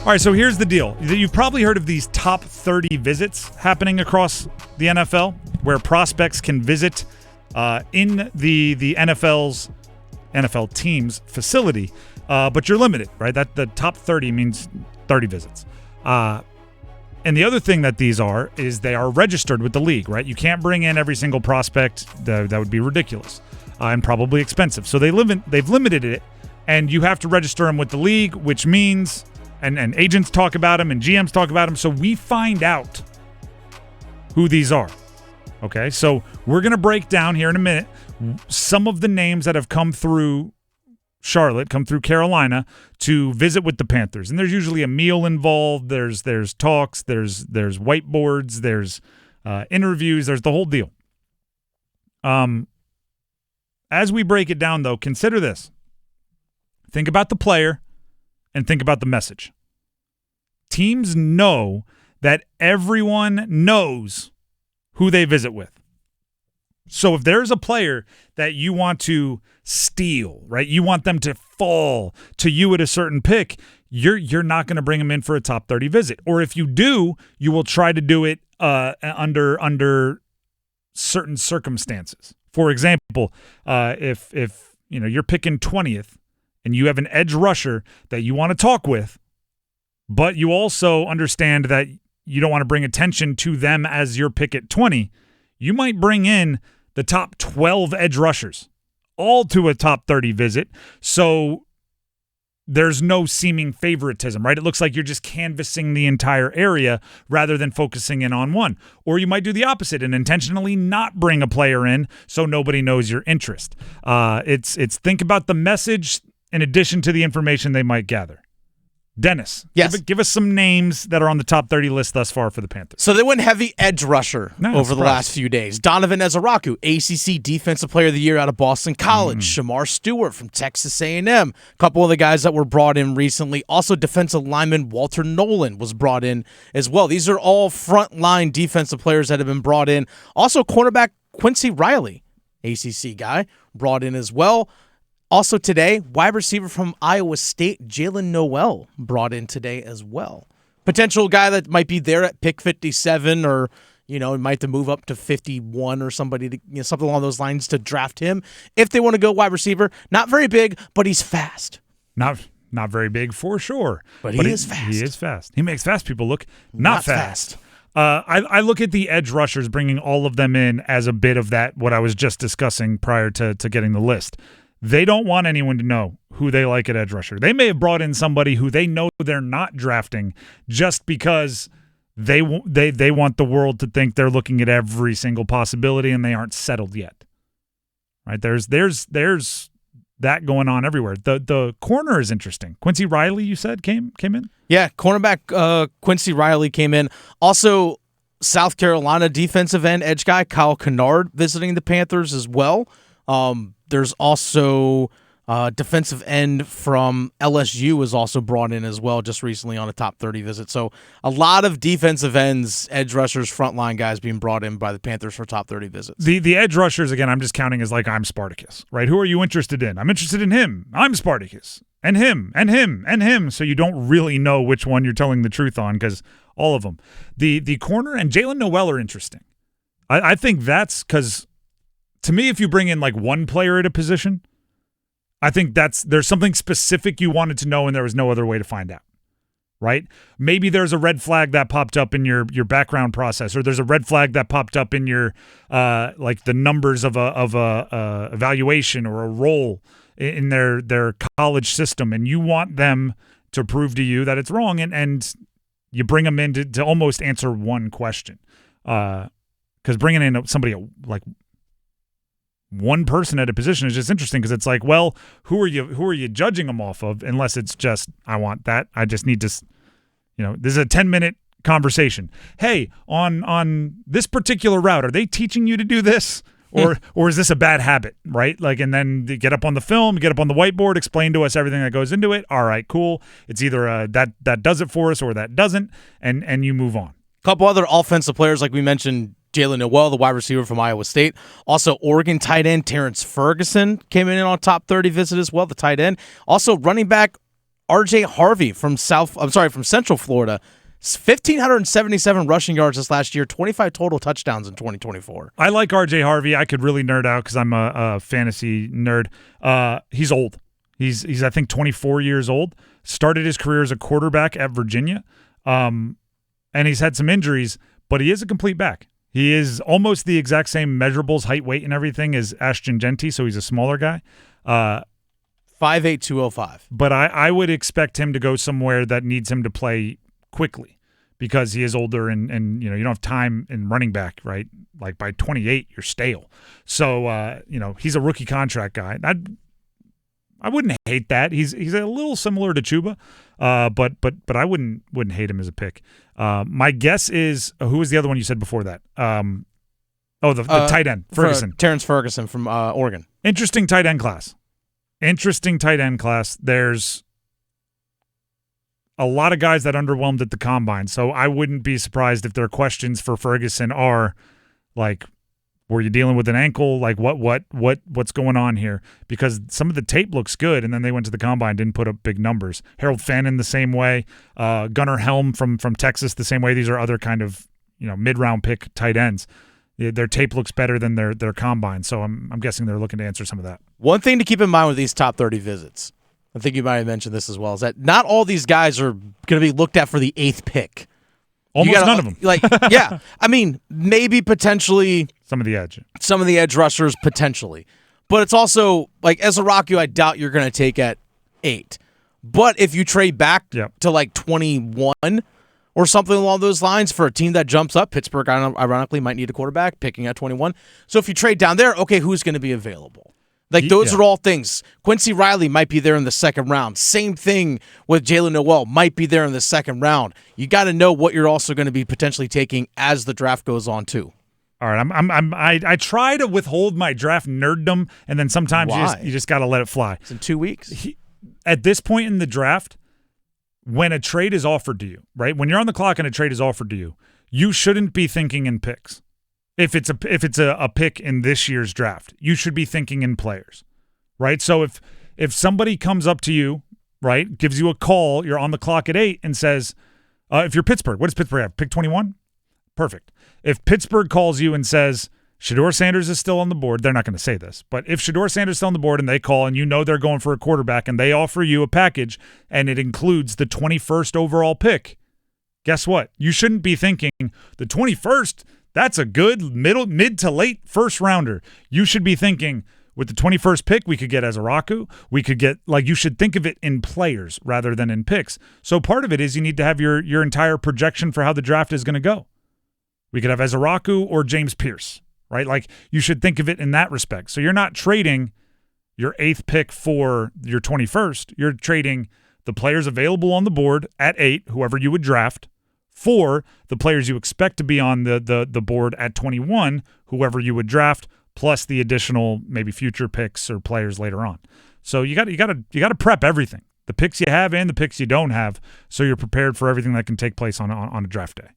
All right, so here's the deal. You've probably heard of these top 30 visits happening across the NFL, where prospects can visit in the NFL team's facility, but you're limited, right? That the top 30 means 30 visits. And the other thing that these are is they are registered with the league, right? You can't bring in every single prospect. That would be ridiculous and probably expensive. So they've limited it, and you have to register them with the league, which means, and agents talk about them and GMs talk about them. So we find out who these are. Okay, so we're going to break down here in a minute some of the names that have come through Charlotte, come through Carolina to visit with the Panthers. And there's usually a meal involved. There's talks, there's whiteboards, there's interviews, there's the whole deal. As we break it down, though, consider this. Think about the player and think about the message. Teams know that everyone knows who they visit with. So if there's a player that you want to steal, right? You want them to fall to you at a certain pick, you're not going to bring them in for a top 30 visit. Or if you do, you will try to do it under certain circumstances. For example, if you're picking 20th and you have an edge rusher that you want to talk with, but you also understand that you don't want to bring attention to them as your pick at 20, you might bring in the top 12 edge rushers, all to a top 30 visit. So there's no seeming favoritism, right? It looks like you're just canvassing the entire area rather than focusing in on one. Or you might do the opposite and intentionally not bring a player in so nobody knows your interest. It's think about the message in addition to the information they might gather. Dennis, yes. Give us some names that are on the top 30 list thus far for the Panthers. So they went heavy edge rusher over the last few days. Donovan Ezaraku, ACC Defensive Player of the Year out of Boston College. Shamar Stewart from Texas A&M. A couple of the guys that were brought in recently. Also, defensive lineman Walter Nolan was brought in as well. These are all frontline defensive players that have been brought in. Also, cornerback Quincy Riley, ACC guy, brought in as well. Also today, wide receiver from Iowa State, Jalen Noel, brought in today as well. Potential guy that might be there at pick 57 or, might have to move up to 51 or somebody, something along those lines to draft him. If they want to go wide receiver, not very big, but he's fast. Not very big for sure. But he is fast. He is fast. He makes fast people look not fast. I look at the edge rushers, bringing all of them in as a bit of that, what I was just discussing prior to getting the list. They don't want anyone to know who they like at edge rusher. They may have brought in somebody who they know they're not drafting just because they want the world to think they're looking at every single possibility and they aren't settled yet. Right? There's that going on everywhere. The corner is interesting. Quincy Riley, you said, came in? Yeah, cornerback Quincy Riley came in. Also, South Carolina defensive end edge guy Kyle Kennard visiting the Panthers as well. There's also defensive end from LSU was also brought in as well just recently on a top 30 visit. So a lot of defensive ends, edge rushers, frontline guys being brought in by the Panthers for top 30 visits. The edge rushers, again, I'm just counting as like I'm Spartacus, right? Who are you interested in? I'm interested in him. I'm Spartacus. And him, and him, and him. So you don't really know which one you're telling the truth on because all of them. The corner and Jalen Noel are interesting. I think that's because – to me, if you bring in like one player at a position, I think there's something specific you wanted to know and there was no other way to find out, right? Maybe there's a red flag that popped up in your background process, or there's a red flag that popped up in your like the numbers of a evaluation or a role in their college system, and you want them to prove to you that it's wrong, and you bring them in to almost answer one question, because bringing in somebody like one person at a position is just interesting because it's like, well, who are you judging them off of? Unless it's just, I want that. I just need to, this is a 10-minute conversation. Hey, on this particular route, are they teaching you to do this? Or is this a bad habit, right? Like, and then you get up on the film, get up on the whiteboard, explain to us everything that goes into it. All right, cool. It's either that does it for us or that doesn't, and you move on. A couple other offensive players, like we mentioned, Jalen Noel, the wide receiver from Iowa State. Also, Oregon tight end Terrence Ferguson came in on top 30 visit as well, the tight end. Also, running back RJ Harvey from Central Florida. 1,577 rushing yards this last year, 25 total touchdowns in 2024. I like RJ Harvey. I could really nerd out because I'm a fantasy nerd. He's old. He's I think 24 years old. Started his career as a quarterback at Virginia, and he's had some injuries, but he is a complete back. He is almost the exact same measurables, height, weight, and everything as Ashton Genty, so he's a smaller guy. 5'8", 205. But I would expect him to go somewhere that needs him to play quickly because he is older and you don't have time in running back, right? Like by 28, you're stale. So, he's a rookie contract guy. I wouldn't hate that. He's a little similar to Chuba, but I wouldn't hate him as a pick. My guess is who was the other one you said before that? The tight end, Ferguson. Terrence Ferguson from Oregon. Interesting tight end class. There's a lot of guys that underwhelmed at the combine, so I wouldn't be surprised if their questions for Ferguson are like, were you dealing with an ankle? Like what's going on here? Because some of the tape looks good, and then they went to the combine, didn't put up big numbers. Harold Fannin the same way, Gunnar Helm from Texas the same way. These are other kind of mid-round pick tight ends. Their tape looks better than their combine, so I'm guessing they're looking to answer some of that. One thing to keep in mind with these top 30 visits, I think you might have mentioned this as well, is that not all these guys are going to be looked at for the 8th pick. Almost none of them. Yeah. I mean, maybe potentially some of the edge rushers potentially. But it's also like Ezaraku, I doubt you're going to take at 8. But if you trade back to 21 or something along those lines for a team that jumps up, Pittsburgh ironically might need a quarterback picking at 21. So if you trade down there, okay, who's going to be available? Those are all things. Quincy Riley might be there in the second round. Same thing with Jalen Noel, might be there in the second round. You got to know what you're also going to be potentially taking as the draft goes on too. All right, I try to withhold my draft nerddom, and then sometimes you just got to let it fly. It's in 2 weeks. At this point in the draft, when a trade is offered to you, right? When you're on the clock and a trade is offered to you, you shouldn't be thinking in picks. If it's a pick in this year's draft, you should be thinking in players, right? So if somebody comes up to you, right, gives you a call, you're on the clock at 8 and says, if you're Pittsburgh, what does Pittsburgh have? Pick 21? Perfect. If Pittsburgh calls you and says, Shedeur Sanders is still on the board, they're not going to say this, but if Shedeur Sanders is still on the board and they call and they're going for a quarterback and they offer you a package and it includes the 21st overall pick, guess what? You shouldn't be thinking the 21st, that's a good mid to late first rounder. You should be thinking with the 21st pick, we could get Ezaraku. We could get, you should think of it in players rather than in picks. So part of it is you need to have your entire projection for how the draft is going to go. We could have Ezaraku or James Pierce, right? You should think of it in that respect. So you're not trading your 8th pick for your 21st. You're trading the players available on the board at 8, whoever you would draft, for the players you expect to be on the board at 21, whoever you would draft, plus the additional maybe future picks or players later on. So you got to prep everything, the picks you have and the picks you don't have, so you're prepared for everything that can take place on a draft day.